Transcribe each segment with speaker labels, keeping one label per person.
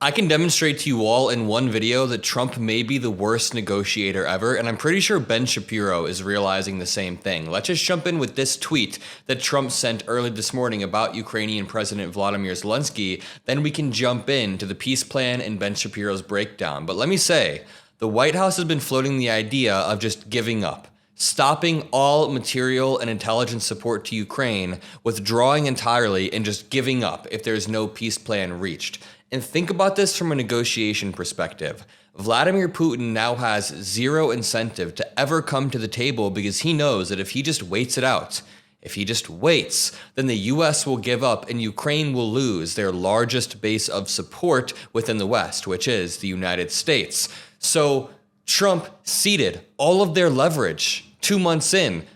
Speaker 1: I can demonstrate to you all in one video that Trump may be the worst negotiator ever, and I'm pretty sure Ben Shapiro is realizing the same thing. Let's just jump in with this tweet that Trump sent early this morning about Ukrainian President Volodymyr Zelenskyy, then we can jump into the peace plan and Ben Shapiro's breakdown. But let me say, the White House has been floating the idea of just giving up, stopping all material and intelligence support to Ukraine, withdrawing entirely, and just giving up if there's no peace plan reached. And think about this from a negotiation perspective. Vladimir Putin now has zero incentive to ever come to the table because he knows that if he just waits it out, if he just waits, then the US will give up and Ukraine will lose their largest base of support within the West, which is the United States. So Trump ceded all of their leverage 2 months in.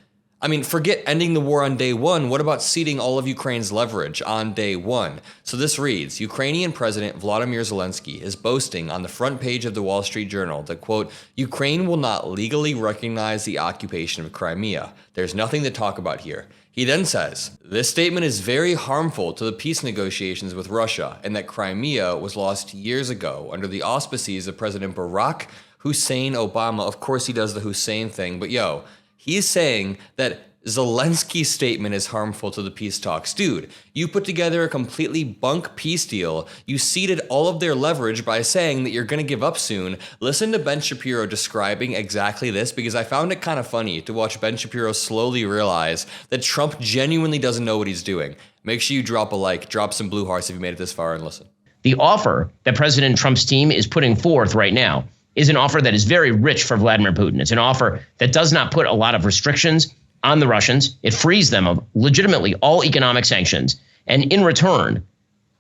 Speaker 1: I mean, forget ending the war on day one. What about ceding all of Ukraine's leverage on day one? So this reads, Ukrainian President Volodymyr Zelenskyy is boasting on the front page of the Wall Street Journal that, quote, Ukraine will not legally recognize the occupation of Crimea. There's nothing to talk about here. He then says, this statement is very harmful to the peace negotiations with Russia and that Crimea was lost years ago under the auspices of President Barack Hussein Obama. Of course he does the Hussein thing, but yo, he's saying that Zelenskyy's statement is harmful to the peace talks. Dude, you put together a completely bunk peace deal. You ceded all of their leverage by saying that you're going to give up soon. Listen to Ben Shapiro describing exactly this because I found it kind of funny to watch Ben Shapiro slowly realize that Trump genuinely doesn't know what he's doing. Make sure you drop a like, drop some blue hearts if you made it this far and listen.
Speaker 2: The offer that President Trump's team is putting forth right now is an offer that is very rich for Vladimir Putin. It's an offer that does not put a lot of restrictions on the Russians. It frees them of legitimately all economic sanctions. And in return,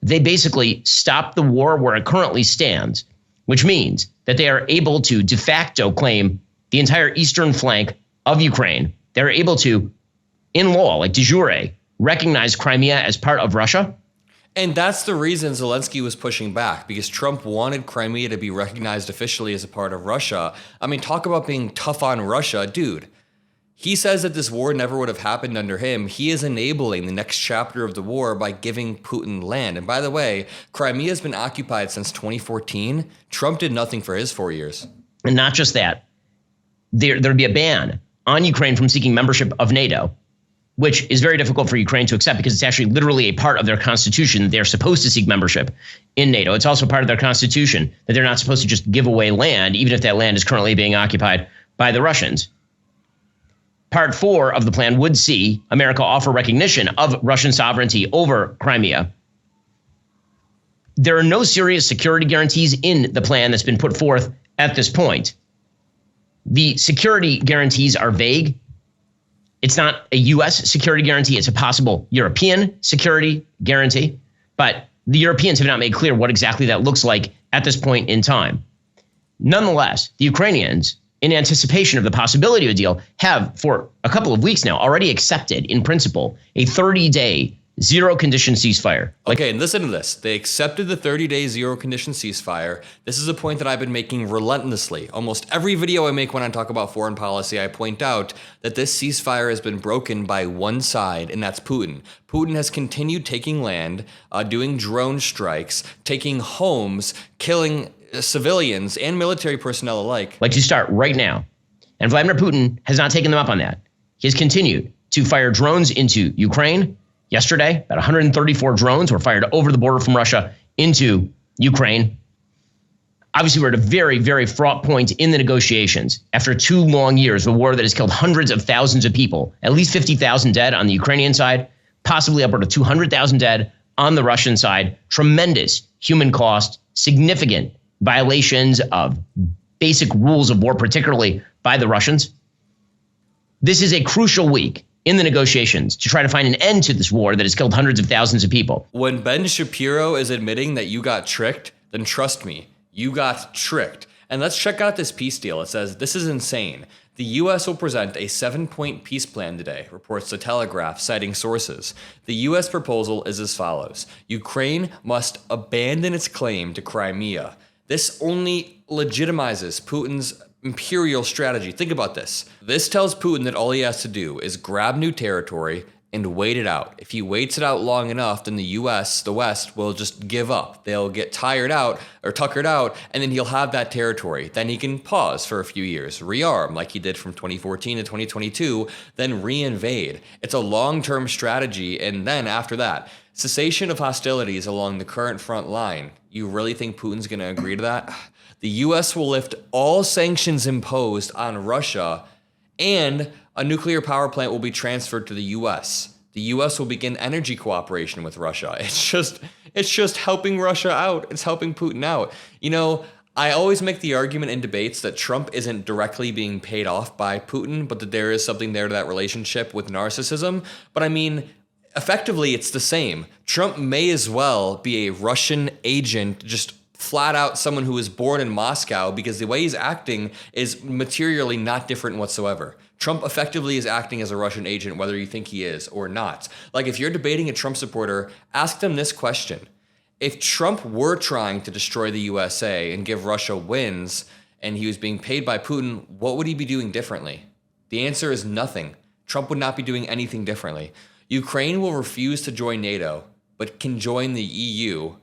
Speaker 2: they basically stop the war where it currently stands, which means that they are able to de facto claim the entire eastern flank of Ukraine. They're able to, in law, like de jure, recognize Crimea as part of Russia.
Speaker 1: And that's the reason Zelenskyy was pushing back, because Trump wanted Crimea to be recognized officially as a part of Russia. I mean, talk about being tough on Russia. Dude, he says that this war never would have happened under him. He is enabling the next chapter of the war by giving Putin land. And by the way, Crimea has been occupied since 2014. Trump did nothing for his 4 years.
Speaker 2: And not just that, there'd be a ban on Ukraine from seeking membership of NATO, which is very difficult for Ukraine to accept because it's actually literally a part of their constitution. They're supposed to seek membership in NATO. It's also part of their constitution that they're not supposed to just give away land, even if that land is currently being occupied by the Russians. Part 4 of the plan would see America offer recognition of Russian sovereignty over Crimea. There are no serious security guarantees in the plan that's been put forth at this point. The security guarantees are vague. It's not a U.S. security guarantee. It's a possible European security guarantee. But the Europeans have not made clear what exactly that looks like at this point in time. Nonetheless, the Ukrainians, in anticipation of the possibility of a deal, have for a couple of weeks now already accepted, in principle, a 30-day zero-condition ceasefire.
Speaker 1: Okay, and listen to this. They accepted the 30-day zero-condition ceasefire. This is a point that I've been making relentlessly. Almost every video I make when I talk about foreign policy, I point out that this ceasefire has been broken by one side, and that's Putin. Putin has continued taking land, doing drone strikes, taking homes, killing civilians and military personnel alike.
Speaker 2: Like to start right now. And Vladimir Putin has not taken them up on that. He has continued to fire drones into Ukraine. Yesterday, about 134 drones were fired over the border from Russia into Ukraine. Obviously, we're at a very, very fraught point in the negotiations after 2 long years of a war that has killed hundreds of thousands of people, at least 50,000 dead on the Ukrainian side, possibly upward of 200,000 dead on the Russian side. Tremendous human cost, significant violations of basic rules of war, particularly by the Russians. This is a crucial week in the negotiations to try to find an end to this war that has killed hundreds of thousands of people.
Speaker 1: When Ben Shapiro is admitting that you got tricked, then trust me, you got tricked. And let's check out this peace deal. It says, this is insane. The U.S. will present a 7-point peace plan today, reports The Telegraph, citing sources. The U.S. proposal is as follows. Ukraine must abandon its claim to Crimea. This only legitimizes Putin's imperial strategy. Think about this. This tells Putin that all he has to do is grab new territory, and wait it out. If he waits it out long enough, then the West, will just give up. They'll get tired out or tuckered out, and then he'll have that territory. Then he can pause for a few years, rearm like he did from 2014 to 2022, then reinvade. It's a long-term strategy, and then after that, cessation of hostilities along the current front line. You really think Putin's going to agree to that? The U.S. will lift all sanctions imposed on Russia, and a nuclear power plant will be transferred to the U.S. The U.S. will begin energy cooperation with Russia. It's just helping Russia out. It's helping Putin out. You know, I always make the argument in debates that Trump isn't directly being paid off by Putin, but that there is something there to that relationship with narcissism. But I mean, effectively, it's the same. Trump may as well be a Russian agent, just flat out someone who was born in Moscow, because the way he's acting is materially not different whatsoever. Trump effectively is acting as a Russian agent, whether you think he is or not. Like, if you're debating a Trump supporter, ask them this question. If Trump were trying to destroy the USA and give Russia wins, and he was being paid by Putin, what would he be doing differently? The answer is nothing. Trump would not be doing anything differently. Ukraine will refuse to join NATO, but can join the EU.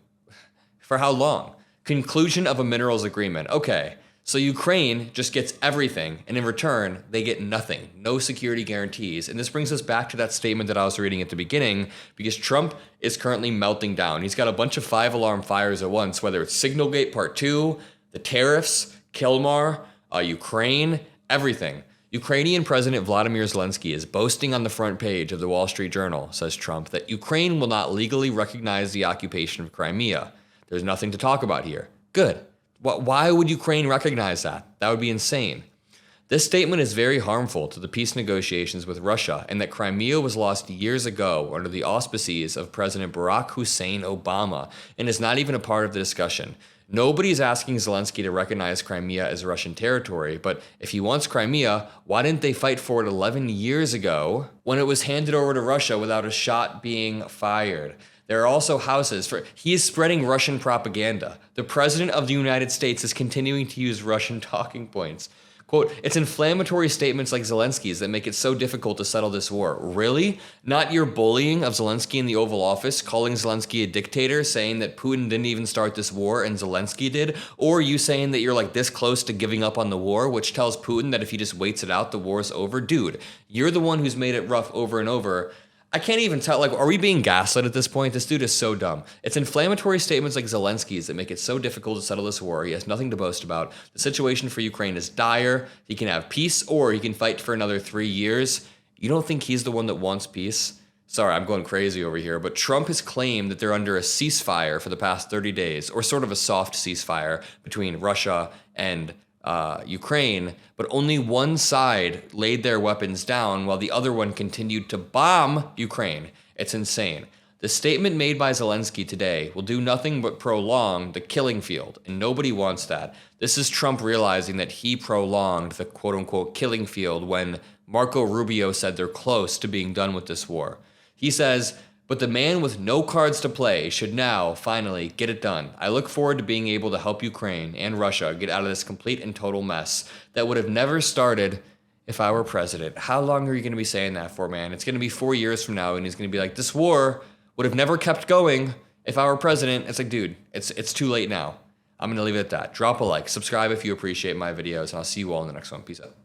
Speaker 1: For how long? Conclusion of a minerals agreement. Okay, so Ukraine just gets everything, and in return, they get nothing. No security guarantees. And this brings us back to that statement that I was reading at the beginning, because Trump is currently melting down. He's got a bunch of 5-alarm fires at once, whether it's Signalgate Part 2, the tariffs, Kilmar, Ukraine, everything. Ukrainian President Vladimir Zelenskyy is boasting on the front page of the Wall Street Journal, says Trump, that Ukraine will not legally recognize the occupation of Crimea. There's nothing to talk about here. Good. Why would Ukraine recognize that? That would be insane. This statement is very harmful to the peace negotiations with Russia, and that Crimea was lost years ago under the auspices of President Barack Hussein Obama, and is not even a part of the discussion. Nobody's asking Zelenskyy to recognize Crimea as Russian territory, but if he wants Crimea, why didn't they fight for it 11 years ago when it was handed over to Russia without a shot being fired? There are also houses he is spreading Russian propaganda. The President of the United States is continuing to use Russian talking points. Quote, it's inflammatory statements like Zelensky's that make it so difficult to settle this war. Really? Not your bullying of Zelenskyy in the Oval Office, calling Zelenskyy a dictator, saying that Putin didn't even start this war and Zelenskyy did? Or you saying that you're like this close to giving up on the war, which tells Putin that if he just waits it out, the war's over? Dude, you're the one who's made it rough over and over. I can't even tell, like, are we being gaslit at this point? This dude is so dumb. It's inflammatory statements like Zelensky's that make it so difficult to settle this war. He has nothing to boast about. The situation for Ukraine is dire. He can have peace, or he can fight for another 3 years. You don't think he's the one that wants peace? Sorry, I'm going crazy over here, but Trump has claimed that they're under a ceasefire for the past 30 days, or sort of a soft ceasefire between Russia and Ukraine, but only one side laid their weapons down while the other one continued to bomb Ukraine. It's insane. The statement made by Zelenskyy today will do nothing but prolong the killing field, and nobody wants that. This is Trump realizing that he prolonged the quote-unquote killing field when Marco Rubio said they're close to being done with this war. He says, but the man with no cards to play should now, finally, get it done. I look forward to being able to help Ukraine and Russia get out of this complete and total mess that would have never started if I were president. How long are you going to be saying that for, man? It's going to be 4 years from now, and he's going to be like, this war would have never kept going if I were president. It's like, dude, it's too late now. I'm going to leave it at that. Drop a like, subscribe if you appreciate my videos, and I'll see you all in the next one. Peace out.